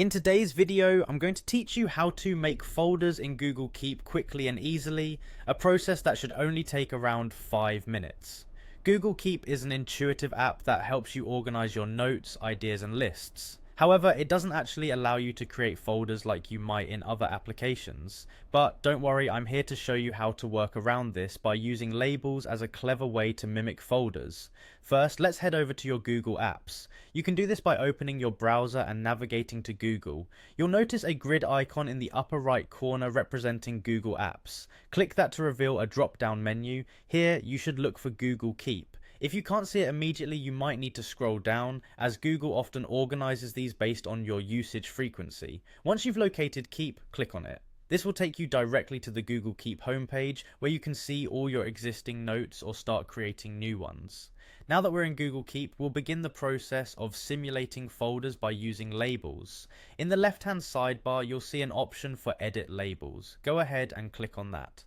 In today's video, I'm going to teach you how to make folders in Google Keep quickly and easily, a process that should only take around 5 minutes. Google Keep is an intuitive app that helps you organize your notes, ideas, and lists. However, it doesn't actually allow you to create folders like you might in other applications. But don't worry, I'm here to show you how to work around this by using labels as a clever way to mimic folders. First, let's head over to your Google Apps. You can do this by opening your browser and navigating to Google. You'll notice a grid icon in the upper right corner representing Google Apps. Click that to reveal a drop-down menu. Here, you should look for Google Keep. If you can't see it immediately, you might need to scroll down, as Google often organizes these based on your usage frequency. Once you've located Keep, click on it. This will take you directly to the Google Keep homepage, where you can see all your existing notes or start creating new ones. Now that we're in Google Keep, we'll begin the process of simulating folders by using labels. In the left-hand sidebar, you'll see an option for Edit Labels. Go ahead and click on that.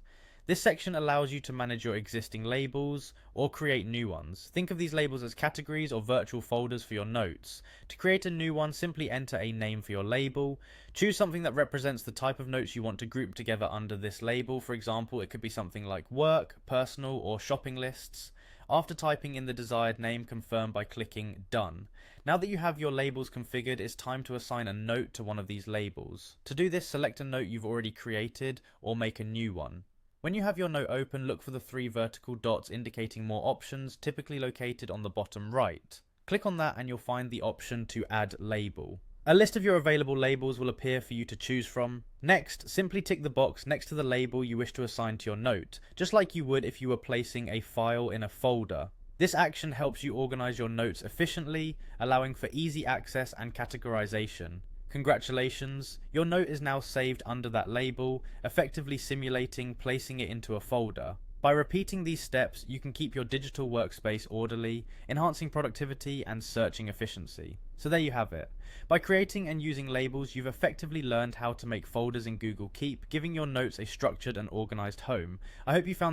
This section allows you to manage your existing labels or create new ones. Think of these labels as categories or virtual folders for your notes. To create a new one, simply enter a name for your label. Choose something that represents the type of notes you want to group together under this label. For example, it could be something like work, personal, or shopping lists. After typing in the desired name, confirm by clicking Done. Now that you have your labels configured, it's time to assign a note to one of these labels. To do this, select a note you've already created or make a new one. When you have your note open, look for the 3 vertical dots indicating more options, typically located on the bottom right. Click on that and you'll find the option to add label. A list of your available labels will appear for you to choose from. Next, simply tick the box next to the label you wish to assign to your note, just like you would if you were placing a file in a folder. This action helps you organize your notes efficiently, allowing for easy access and categorization. Congratulations, your note is now saved under that label, effectively simulating placing it into a folder. By repeating these steps, you can keep your digital workspace orderly, enhancing productivity and searching efficiency. So there you have it. By creating and using labels, you've effectively learned how to make folders in Google Keep, giving your notes a structured and organized home. I hope you found